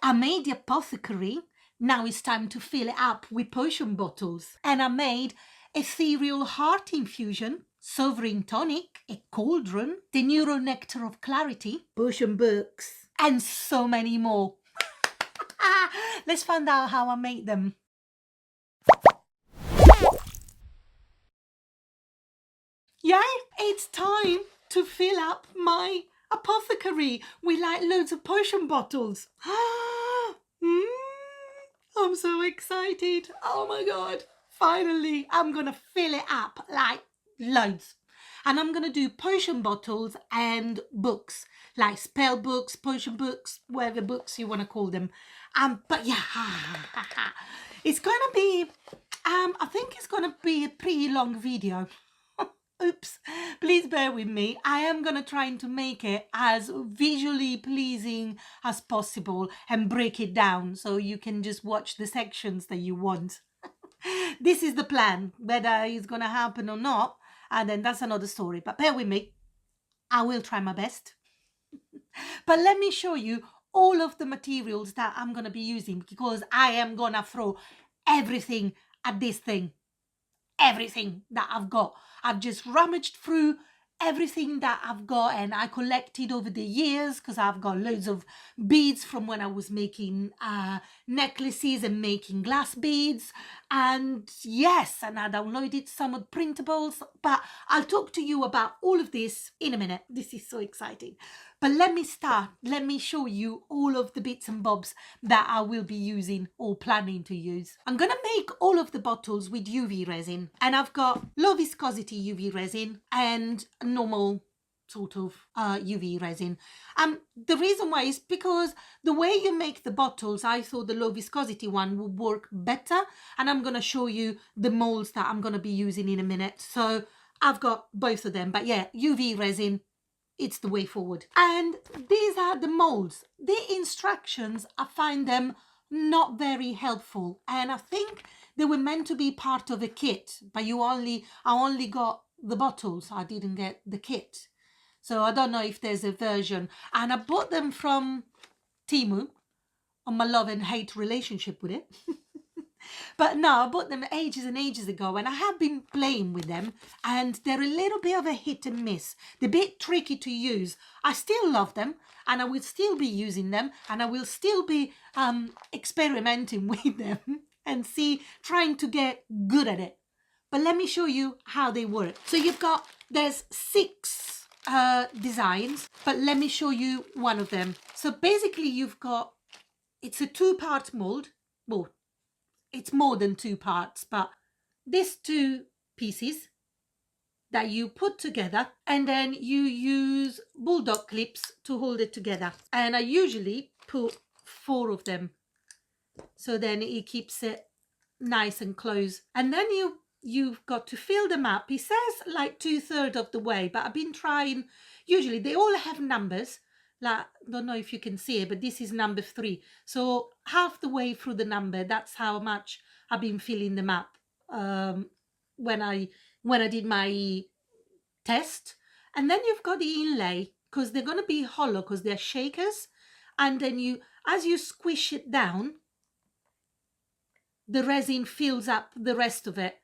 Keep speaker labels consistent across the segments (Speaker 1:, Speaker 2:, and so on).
Speaker 1: I made the Apothecary. Now it's time to fill it up with potion bottles. And I made Ethereal Heart Infusion, Sovereign Tonic, a Cauldron, the Neuro Nectar of Clarity, potion books, and so many more. Let's find out how I made them. Yeah, it's time to fill up my Apothecary with like loads of potion bottles. I'm so excited. Oh my god. Finally, I'm gonna fill it up like loads. And I'm gonna do potion bottles and books, like spell books, potion books, whatever books you want to call them. But yeah, it's gonna be, I think it's gonna be a pretty long video. Oops, please bear with me. I am gonna try to make it as visually pleasing as possible and break it down so you can just watch the sections that you want. This is the plan. Whether it's gonna happen or not, and then that's another story, but bear with me. I will try my best. But let me show you all of the materials that I'm gonna be using, because I am gonna throw everything at this thing. Everything that I've got. I've just rummaged through everything that I've got, and I collected over the years because I've got loads of beads from when I was making necklaces and making glass beads. And yes, and I downloaded some of the printables, but I'll talk to you about all of this in a minute. This is so exciting. But let me start. Let me show you all of the bits and bobs that I will be using or planning to use. I'm going to make all of the bottles with UV resin, and I've got low viscosity UV resin and normal sort of UV resin. The reason why is because the way you make the bottles, I thought the low viscosity one would work better, and I'm going to show you the molds that I'm going to be using in a minute. So I've got both of them, but yeah, UV resin, it's the way forward. And these are the molds. The instructions, I find them not very helpful, and I think they were meant to be part of a kit, but I only got the bottles. I didn't get the kit, so I don't know if there's a version. And I bought them from Temu, on my love and hate relationship with it. But no, I bought them ages and ages ago, and I have been playing with them, and they're a little bit of a hit and miss. They're a bit tricky to use. I still love them, and I will still be using them, and I will still be experimenting with them and trying to get good at it. But let me show you how they work. So there's 6 designs, but let me show you one of them. So basically it's a 2-part mold. Well, it's more than 2 parts, but these 2 pieces that you put together, and then you use bulldog clips to hold it together. And I usually put 4 of them, so then it keeps it nice and close. And then you've got to fill them up. It says like 2/3 of the way, but I've been trying. Usually they all have numbers. Like, don't know if you can see it, but this is number 3. So half the way through the number, that's how much I've been filling them up when I did my test. And then you've got the inlay, because they're going to be hollow because they're shakers. And then as you squish it down, the resin fills up the rest of it.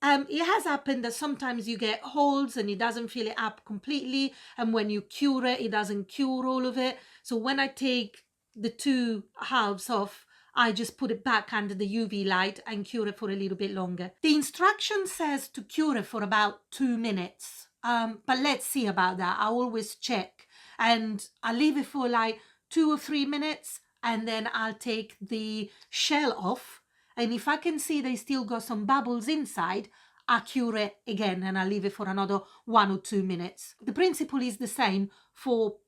Speaker 1: It has happened that sometimes you get holes and it doesn't fill it up completely, and when you cure it, it doesn't cure all of it. So when I take the 2 halves off, I just put it back under the UV light and cure it for a little bit longer. The instruction says to cure it for about 2 minutes, but let's see about that. I always check, and I leave it for like 2 or 3 minutes, and then I'll take the shell off. And if I can see they still got some bubbles inside, I cure it again and I leave it for another 1 or 2 minutes. The principle is the same for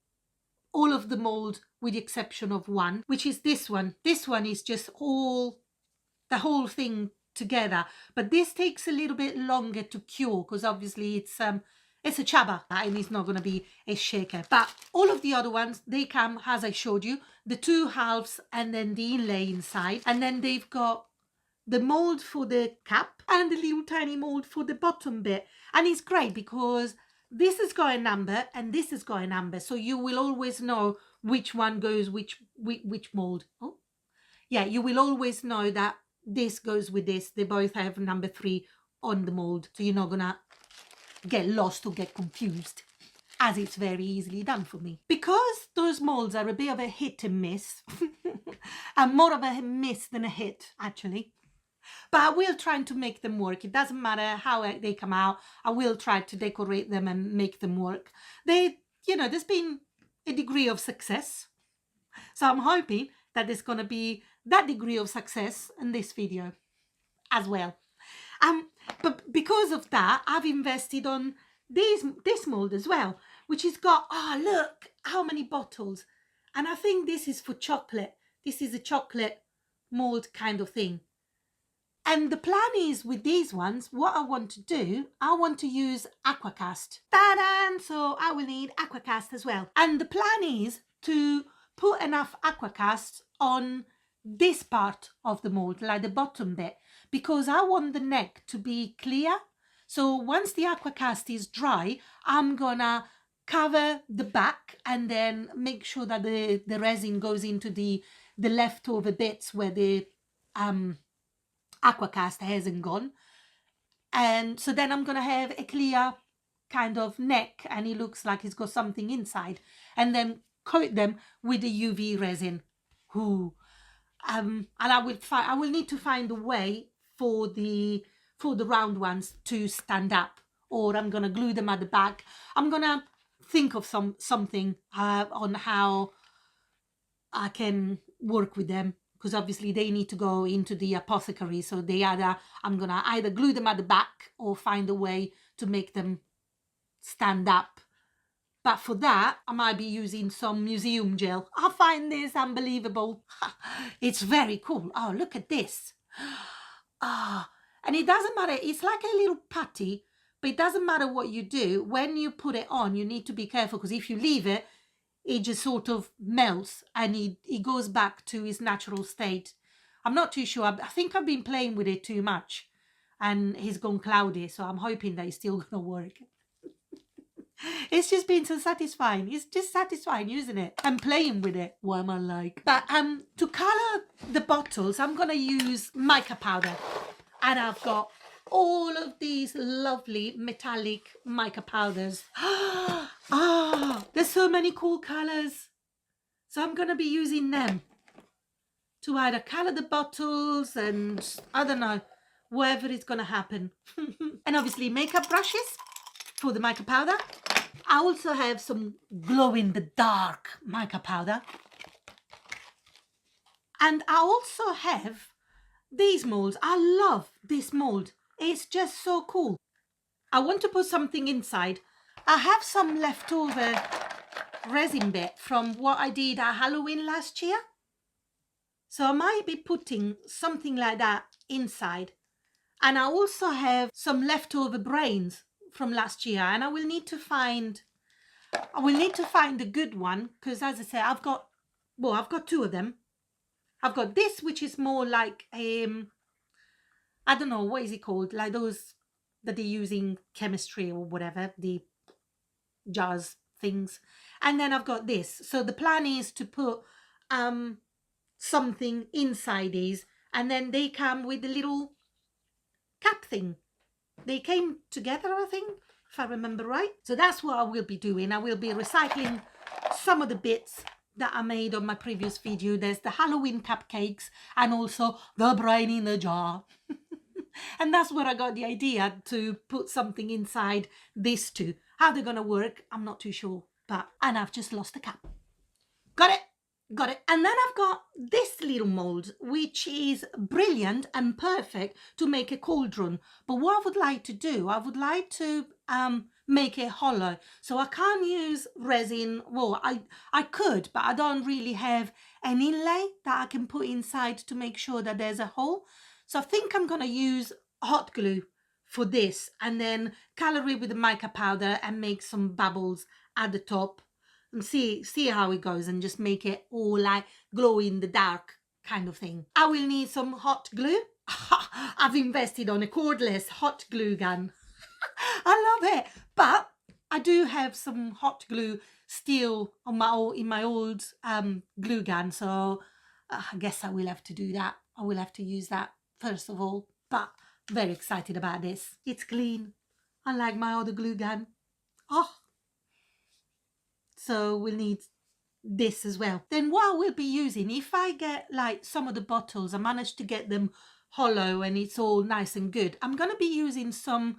Speaker 1: all of the mold, with the exception of one, which is this one. This one is just the whole thing together. But this takes a little bit longer to cure because obviously it's a chaba and it's not going to be a shaker. But all of the other ones, they come, as I showed you, the 2 halves and then the inlay inside. And then they've got the mold for the cap and the little tiny mold for the bottom bit. And it's great because this has got a number and this has got a number, so you will always know which one goes which mold. Oh, yeah, you will always know that this goes with this. They both have number 3 on the mold, so you're not gonna get lost or get confused, as it's very easily done for me. Because those molds are a bit of a hit and miss, and more of a miss than a hit, actually. But I will try to make them work. It doesn't matter how they come out. I will try to decorate them and make them work. There's been a degree of success. So I'm hoping that there's going to be that degree of success in this video as well. But because of that, I've invested on this mold as well, which has got, oh, look how many bottles. And I think this is for chocolate. This is a chocolate mold kind of thing. And the plan is with these ones, what I want to do, I want to use Aquacast. Ta-da! So I will need Aquacast as well. And the plan is to put enough Aquacast on this part of the mold, like the bottom bit, because I want the neck to be clear. So once the Aquacast is dry, I'm gonna cover the back and then make sure that the resin goes into the leftover bits where the Aquacast hasn't gone. And so then I'm gonna have a clear kind of neck, and it looks like it's got something inside, and then coat them with the UV resin. Ooh. And I will need to find a way for the round ones to stand up, or I'm gonna glue them at the back. I'm gonna think of something on how I can work with them, because obviously they need to go into the apothecary. So I'm gonna either glue them at the back or find a way to make them stand up. But for that, I might be using some museum gel. I find this unbelievable. It's very cool. Oh, look at this. And it doesn't matter. It's like a little putty, but it doesn't matter what you do. When you put it on, you need to be careful, because if you leave it, it just sort of melts and it goes back to its natural state. I'm not too sure. I think I've been playing with it too much and it's gone cloudy. So I'm hoping that it's still going to work. It's just been so satisfying. It's just satisfying using it and playing with it. What am I like? But to colour the bottles, I'm going to use mica powder. And I've got all of these lovely metallic mica powders. There's so many cool colours. So I'm going to be using them to either colour the bottles and, I don't know, whatever is going to happen. And obviously makeup brushes for the mica powder. I also have some glow-in-the-dark mica powder. And I also have these molds. I love this mold. It's just so cool. I want to put something inside. I have some leftover resin bit from what I did at Halloween last year. So I might be putting something like that inside. And I also have some leftover brains from last year, and I will need to find the good one, because as I said, I've got two of them. I've got this, which is more like I don't know, what is it called? Like those that they use in chemistry or whatever, the jars things. And then I've got this. So the plan is to put something inside these, and then they come with the little cap thing. They came together, I think, if I remember right. So that's what I will be doing. I will be recycling some of the bits that I made on my previous video. There's the Halloween cupcakes and also the brain in the jar. And that's where I got the idea to put something inside these two. How they're going to work, I'm not too sure. And I've just lost the cap. Got it. And then I've got this little mold, which is brilliant and perfect to make a cauldron. But what I would like to do, I would like to make it hollow. So I can't use resin. Well, I could, but I don't really have an inlay that I can put inside to make sure that there's a hole. So I think I'm going to use hot glue for this, and then color it with the mica powder and make some bubbles at the top. And see how it goes, and just make it all like glow in the dark kind of thing. I will need some hot glue. I've invested on a cordless hot glue gun. I love it. But I do have some hot glue still on my old glue gun, so I guess I will have to do that. I will have to use that first of all, but very excited about this. It's clean, unlike my other glue gun. Oh, so we'll need this as well. Then what I will be using, if I get like some of the bottles, I managed to get them hollow and it's all nice and good, I'm going to be using some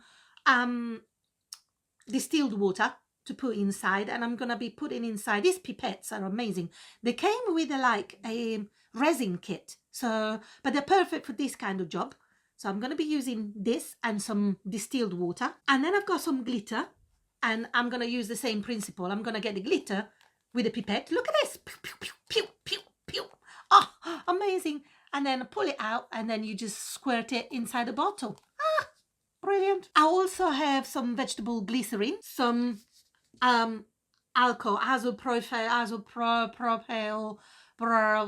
Speaker 1: distilled water to put inside, and I'm going to be putting inside, these pipettes are amazing. They came with a resin kit, so but they're perfect for this kind of job. So I'm going to be using this and some distilled water, and then I've got some glitter, and I'm going to use the same principle. I'm going to get the glitter with a pipette. Look at this. Pew, pew, pew, pew, pew, pew. Oh, amazing. And then pull it out, and then you just squirt it inside the bottle. Ah, brilliant. I also have some vegetable glycerin, some alcohol,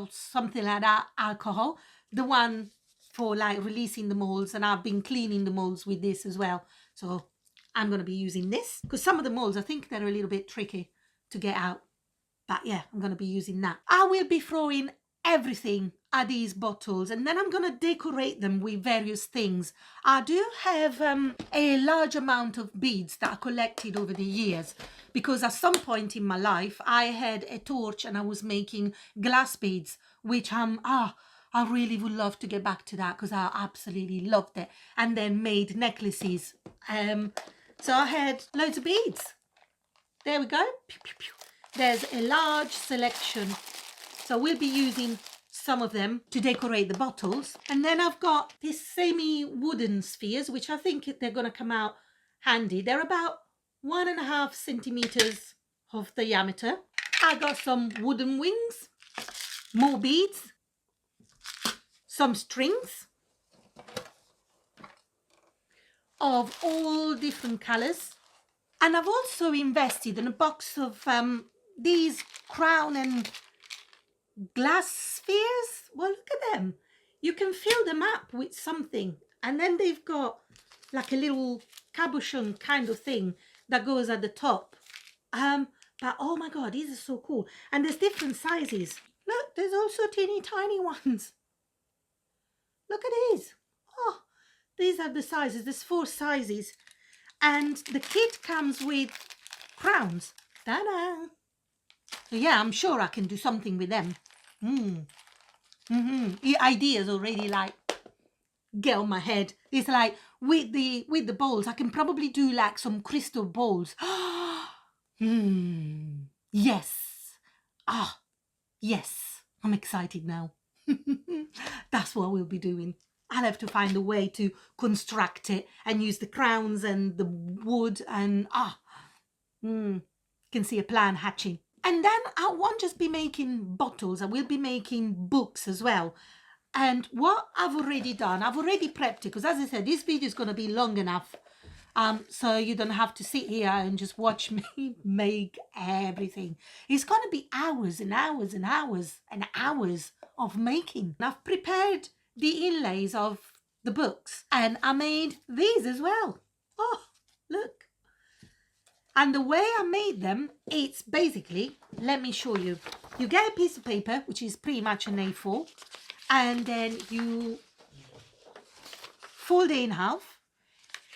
Speaker 1: something like that, alcohol. The one for like releasing the molds, and I've been cleaning the molds with this as well. So I'm going to be using this because some of the molds, I think they're a little bit tricky to get out. But yeah, I'm going to be using that. I will be throwing everything at these bottles, and then I'm going to decorate them with various things. I do have a large amount of beads that I collected over the years, because at some point in my life I had a torch and I was making glass beads, which I really would love to get back to that because I absolutely loved it, and then made necklaces. So I had loads of beads. There we go. Pew, pew, pew. There's a large selection, so we'll be using some of them to decorate the bottles. And then I've got these semi-wooden spheres, which I think they're going to come out handy. They're about 1.5 centimeters of diameter. I got some wooden wings, more beads, some strings of all different colors. And I've also invested in a box of these crown and glass spheres. Well, look at them. You can fill them up with something, and then they've got like a little cabochon kind of thing that goes at the top. But oh my god, these are so cool. And there's different sizes. Look, there's also teeny tiny ones. Look at these. Oh, these are the sizes. There's 4 sizes, and the kit comes with crowns. Ta-da! So yeah, I'm sure I can do something with them. The ideas already like get on my head. It's like with the bowls, I can probably do like some crystal bowls. Yes. Yes. I'm excited now. That's what we'll be doing. I'll have to find a way to construct it and use the crowns and the wood, and can see a plan hatching. And then I won't just be making bottles, I will be making books as well. And what I've already done, I've already prepped it, because as I said, this video is going to be long enough, so you don't have to sit here and just watch me make everything. It's going to be hours and hours and hours and hours of making. And I've prepared the inlays of the books, and I made these as well. Oh, look. And the way I made them, it's basically, let me show you. You get a piece of paper, which is pretty much an A4, and then you fold it in half.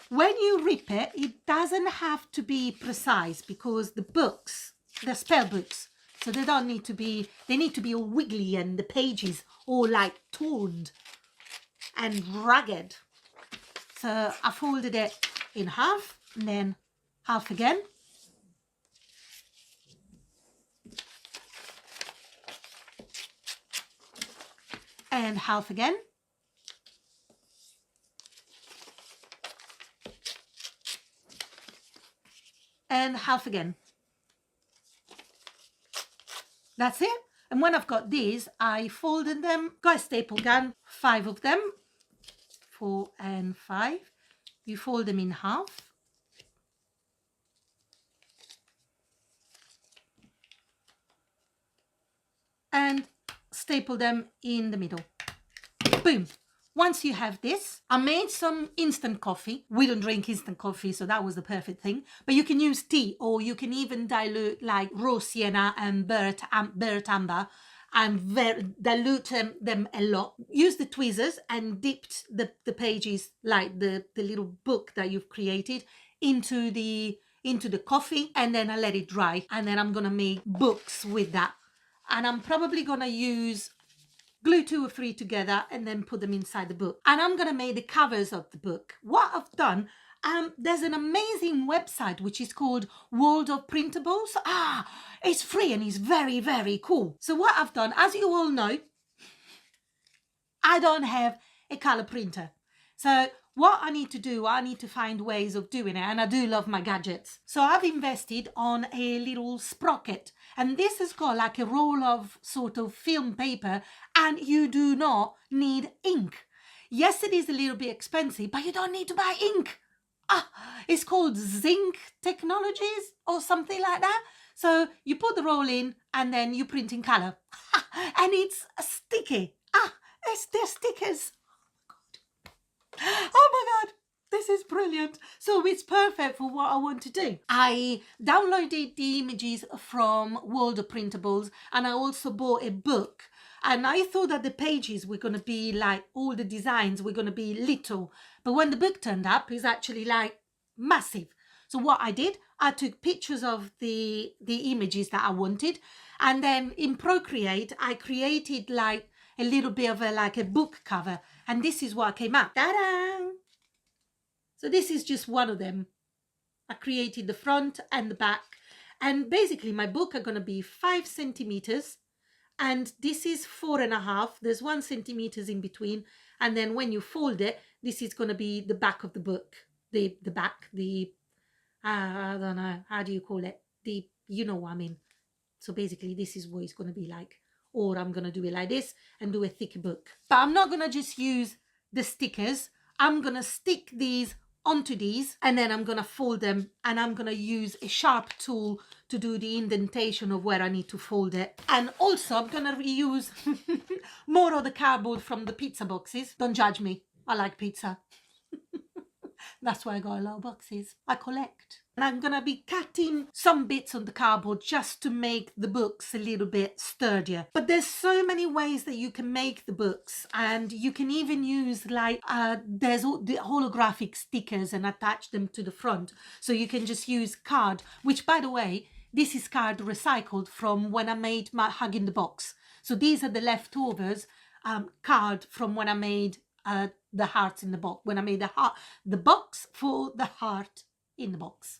Speaker 1: When you rip it, it doesn't have to be precise, because the books, they're spell books, so they don't need to be, they need to be all wiggly and the pages all like torn and ragged. So I folded it in half, and then half again. And half again. And half again. That's it. And when I've got these, I folded them, got a staple gun, 5 of them, 4 and 5. You fold them in half. And staple them in the middle. Boom. once you have this, I made some instant coffee. We don't drink instant coffee, so that was the perfect thing. But you can use tea, or you can even dilute like raw sienna and burnt amber and dilute them a lot. Use the tweezers and dipped the pages, like the little book that you've created, into the coffee, and then I let it dry. And then I'm gonna make books with that. And I'm probably gonna glue 2 or 3 together and then put them inside the book. And I'm gonna make the covers of the book. What I've done, there's an amazing website which is called World of Printables. It's free and it's very, very cool. So what I've done, as you all know, I don't have a color printer. So what I need to do, I need to find ways of doing it, and I do love my gadgets. So I've invested on a little sprocket, and this has got like a roll of sort of film paper, and you do not need ink. Yes, it is a little bit expensive, but you don't need to buy ink. It's called Zinc Technologies or something like that. So you put the roll in and then you print in color. And it's sticky. They're stickers. Oh my God, this is brilliant. So it's perfect for what I want to do. I downloaded the images from World of Printables, and I also bought a book. And I thought that the pages were going to be like, all the designs were going to be little. But when the book turned up, it's actually like massive. So what I did, I took pictures of the images that I wanted. And then in Procreate, I created like a little bit of a book cover. And this is what came out. Ta-da! So this is just one of them. I created the front and the back. And basically my book are going to be 5 centimeters. And this is 4.5. There's 1 centimeter in between. And then when you fold it, this is going to be the back of the book. The back, I don't know, how do you call it? You know what I mean. So basically this is what it's going to be like. Or I'm going to do it like this and do a thick book. But I'm not going to just use the stickers. I'm going to stick these onto these, and then I'm going to fold them, and I'm going to use a sharp tool to do the indentation of where I need to fold it. And also I'm going to reuse more of the cardboard from the pizza boxes. Don't judge me. I like pizza. That's why I got a lot of boxes. I collect. And I'm going to be cutting some bits on the cardboard just to make the books a little bit sturdier. But there's so many ways that you can make the books. And you can even use like, there's the holographic stickers and attach them to the front. So you can just use card, which by the way, this is card recycled from when I made my Hug in the Box. So these are the leftovers card from when I made the hearts in the box, when I made the box for the heart in the box,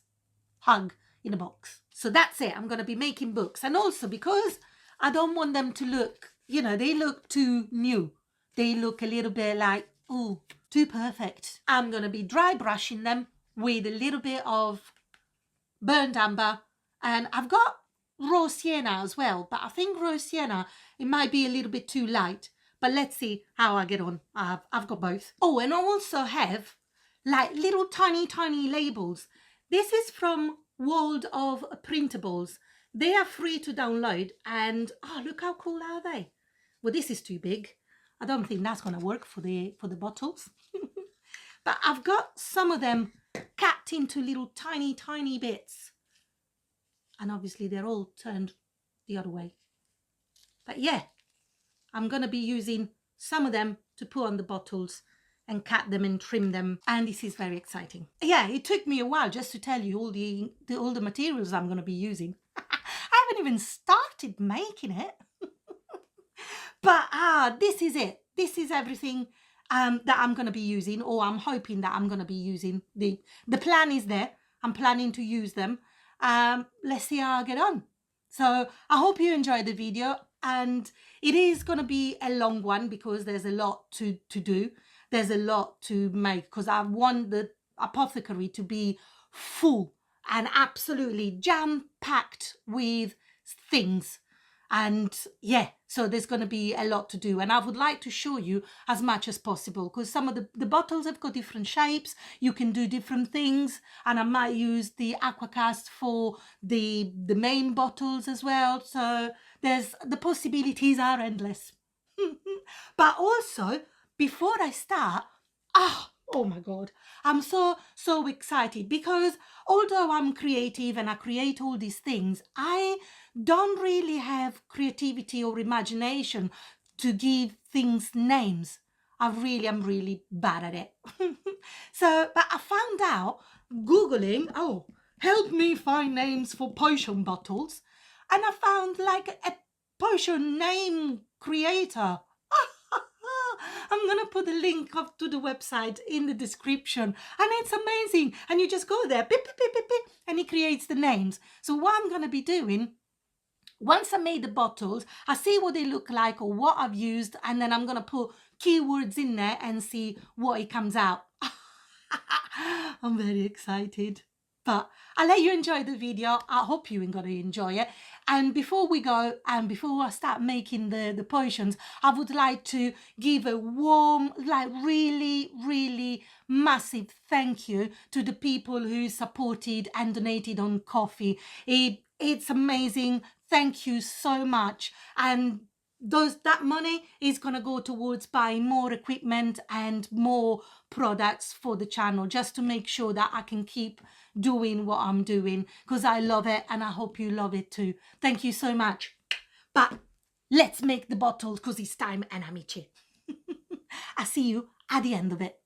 Speaker 1: hug in a box. So that's it. I'm going to be making books. And also because I don't want them to look, they look too new. They look a little bit like, oh, too perfect. I'm going to be dry brushing them with a little bit of burnt amber. And I've got raw sienna as well, but I think raw sienna, it might be a little bit too light. But let's see how I get on. I've got both. Oh, and I also have like little tiny labels. This is from World of Printables. They are free to download. And oh, look how cool are they? Well, this is too big. I don't think that's going to work for the bottles. But I've got some of them cut into little tiny bits. And obviously they're all turned the other way. But yeah. I'm going to be using some of them to put on the bottles and cut them and trim them. And this is very exciting. Yeah, it took me a while just to tell you all the materials I'm going to be using. I haven't even started making it. But this is it. This is everything that I'm going to be using, or I'm hoping that I'm going to be using. The plan is there. I'm planning to use them. Let's see how I get on. So I hope you enjoyed the video. And it is going to be a long one because there's a lot to do. There's a lot to make because I want the Apothecary to be full and absolutely jam-packed with things. And yeah, so there's going to be a lot to do. And I would like to show you as much as possible because some of the bottles have got different shapes. You can do different things. And I might use the Aquacast for the main bottles as well. So the possibilities are endless. But also, before I start, oh my God, I'm so excited because although I'm creative and I create all these things, I don't really have creativity or imagination to give things names. I'm really bad at it. So, but I found out Googling, help me find names for potion bottles. And I found like a potion name creator. I'm gonna put the link up to the website in the description, and it's amazing. And you just go there, beep, beep, beep, beep, beep, and it creates the names. So what I'm gonna be doing, once I made the bottles, I see what they look like or what I've used, and then I'm gonna put keywords in there and see what it comes out. I'm very excited. But I'll let you enjoy the video. I hope you're going to enjoy it. And before we go, and before I start making the potions, I would like to give a warm, like really massive thank you to the people who supported and donated on Coffee. It's amazing. Thank you so much. And that money is going to go towards buying more equipment and more products for the channel, just to make sure that I can keep doing what I'm doing, because I love it and I hope you love it too. Thank you so much. But let's make the bottles because it's time and I'm itchy. I see you at the end of it.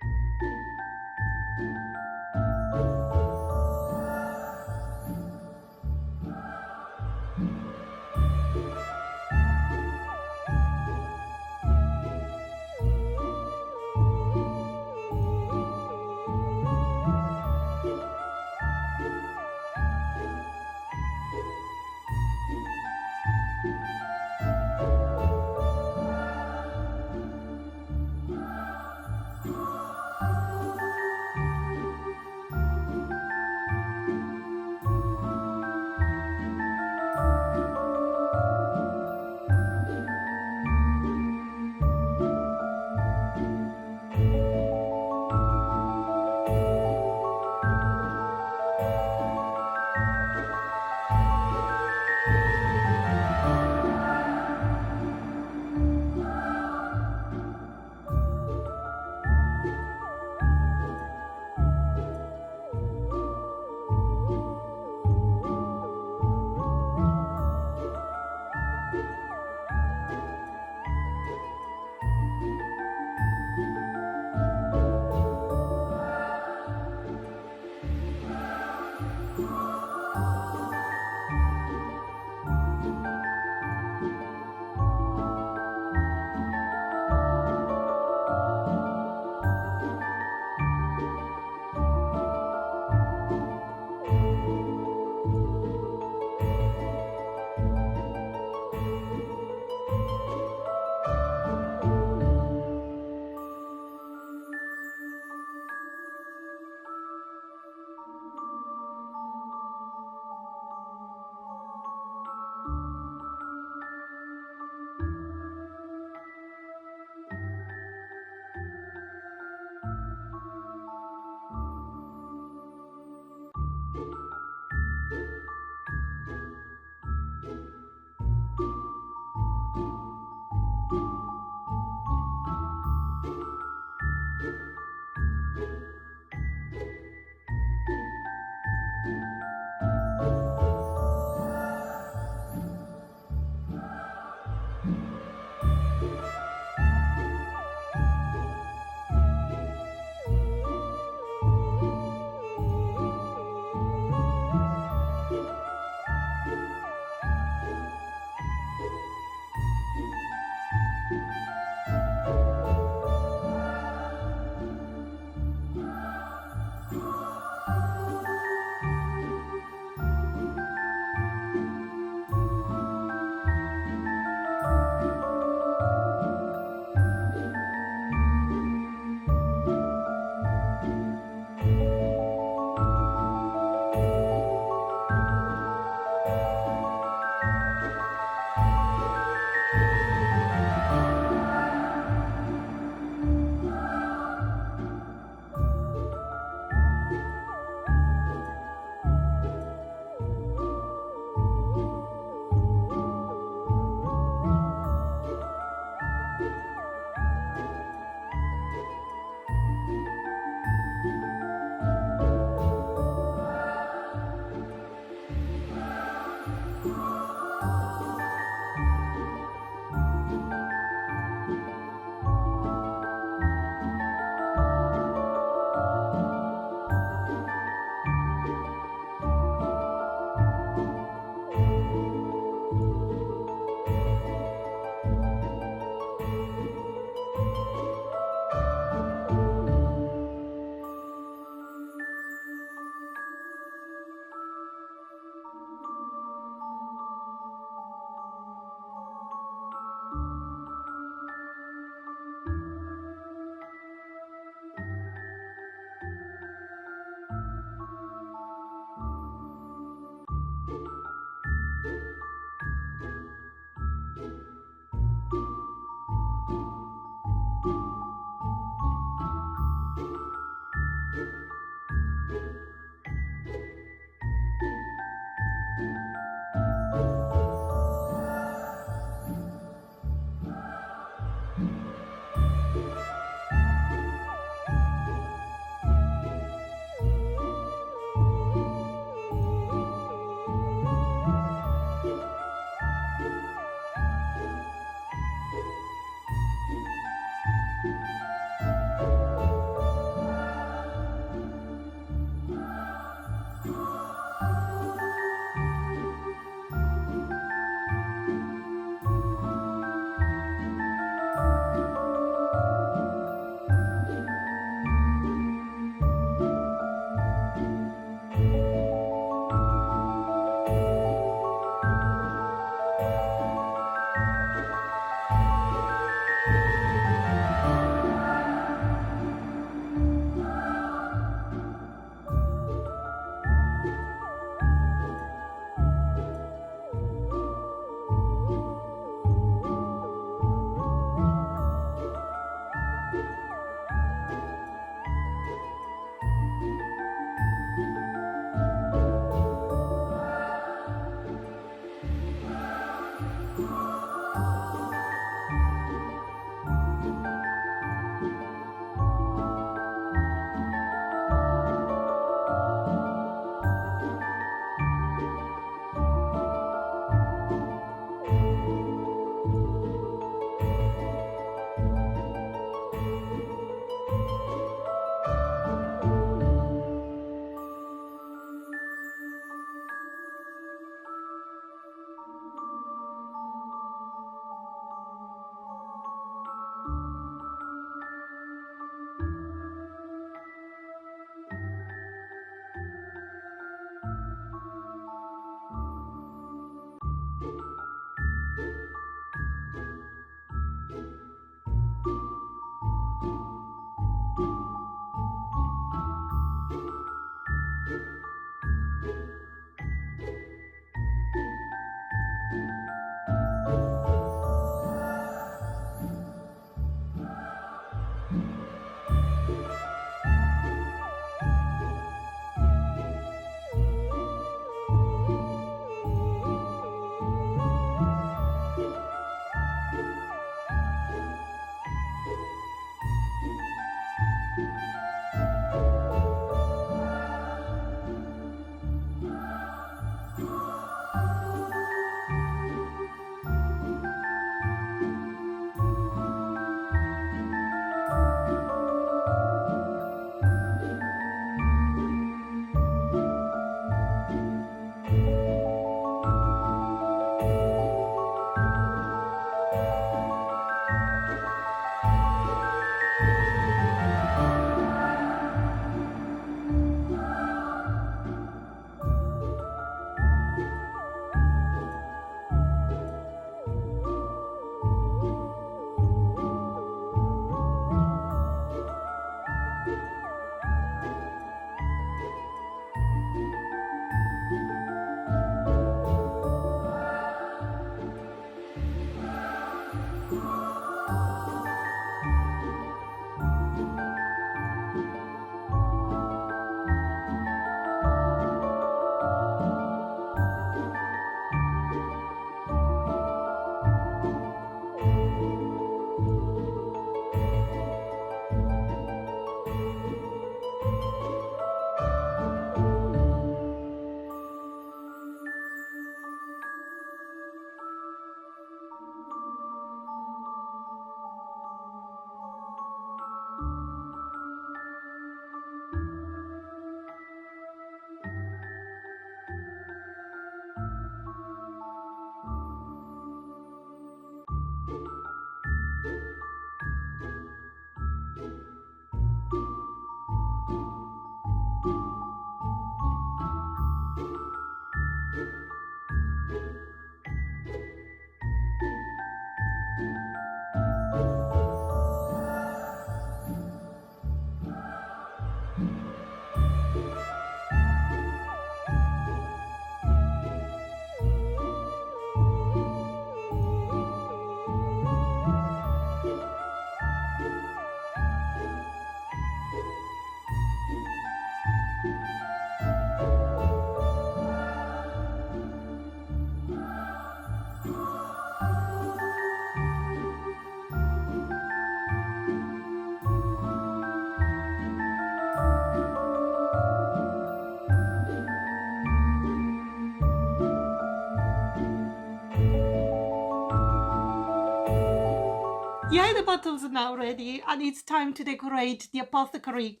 Speaker 1: Yeah, the bottles are now ready and it's time to decorate the apothecary.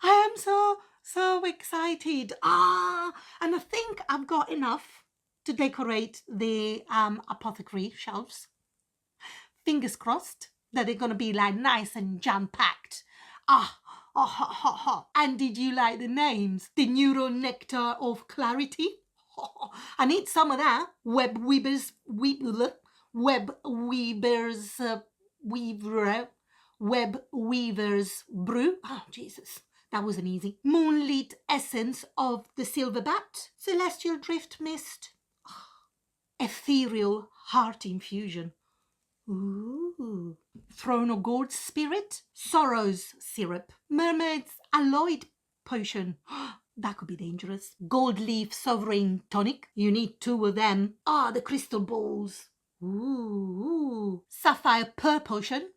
Speaker 1: I am so excited. And I think I've got enough to decorate the apothecary shelves. Fingers crossed that they're going to be like nice and jam-packed. And did you like the names? The Neuro, Nectar of Clarity. I need some of that. Webweavers Brew. Oh, Jesus. That wasn't easy. Moonlit Essence of the Silver Bat. Celestial Drift Mist. Ethereal Heart Infusion. Ooh. Throne of Gold Spirit. Sorrow's Syrup. Mermaid's Alloyed Potion. That could be dangerous. Goldleaf Sovereign Tonic. You need 2 of them. The crystal balls. Ooh. Sapphire Pearl Potion.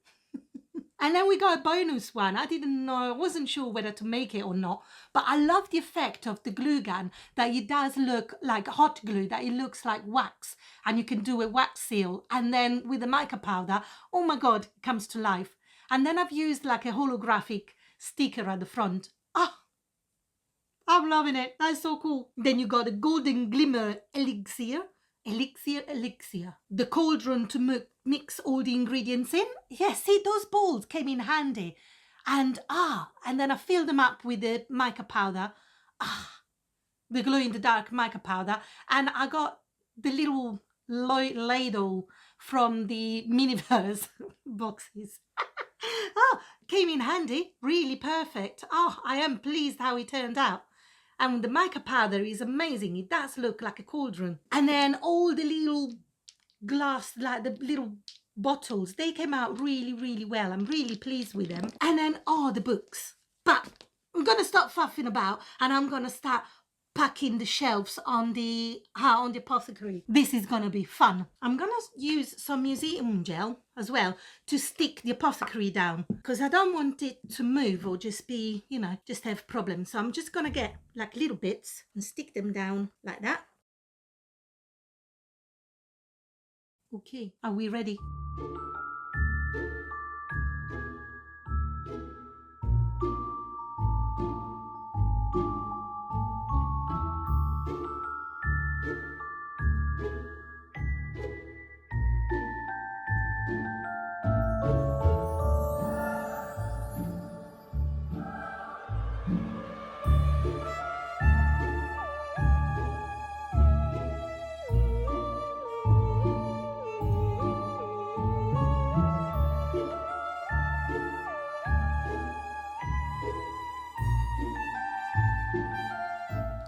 Speaker 1: And then we got a bonus one. I didn't know, I wasn't sure whether to make it or not. But I love the effect of the glue gun, that it does look like hot glue, that it looks like wax. And you can do a wax seal. And then with the mica powder, oh my God, it comes to life. And then I've used like a holographic sticker at the front. I'm loving it. That's so cool. Then you got a golden glimmer elixir. Elixir. The cauldron to mix all the ingredients in. Yeah, see, those balls came in handy. And then I filled them up with the mica powder. The glow-in-the-dark mica powder. And I got the little ladle from the Miniverse boxes. Came in handy. Really perfect. I am pleased how it turned out. And the mica powder is amazing. It does look like a cauldron. And then all the little glass, like the little bottles, they came out really, really well. I'm really pleased with them. And then, the books. But I'm going to stop faffing about and I'm going to start packing the shelves on the apothecary. This is going to be fun. I'm going to use some museum gel as well to stick the apothecary down, because I don't want it to move or just be, just have problems. So I'm just going to get like little bits and stick them down like that. Okay, are we ready?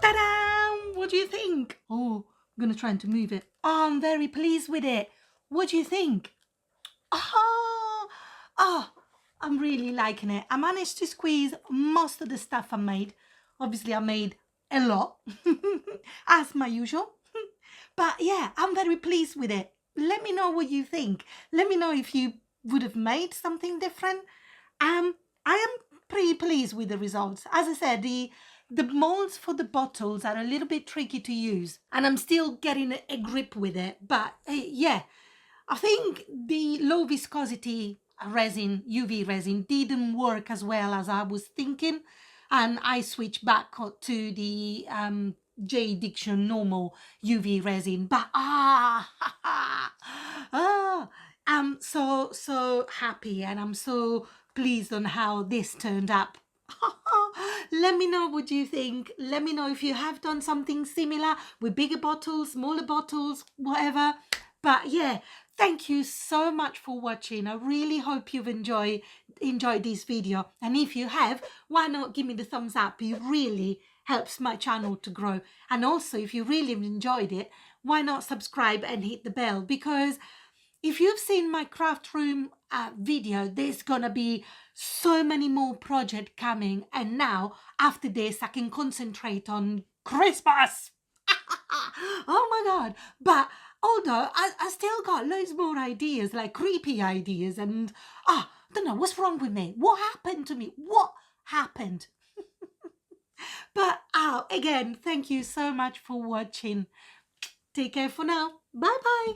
Speaker 1: Ta-da! What do you think? I'm going to try to move it. I'm very pleased with it. What do you think? I'm really liking it. I managed to squeeze most of the stuff I made. Obviously, I made a lot, as my usual. But yeah, I'm very pleased with it. Let me know what you think. Let me know if you would have made something different. I am pretty pleased with the results. As I said, the molds for the bottles are a little bit tricky to use, and I'm still getting a grip with it. But yeah, I think the low viscosity resin, UV resin, didn't work as well as I was thinking, and I switched back to the J Diction normal UV resin. But I'm so happy, and I'm so pleased on how this turned up. Let me know what you think. Let me know if you have done something similar with bigger bottles, smaller bottles, whatever. But yeah, thank you so much for watching. I really hope you've enjoyed this video. And if you have, why not give me the thumbs up? It really helps my channel to grow. And also, if you really enjoyed it, why not subscribe and hit the bell? Because if you've seen my craft room video, there's gonna be so many more projects coming. And now, after this, I can concentrate on Christmas. Oh my God. But although I still got loads more ideas, like creepy ideas, and I don't know what's wrong with me. What happened to me? What happened? But again, thank you so much for watching. Take care for now. Bye bye.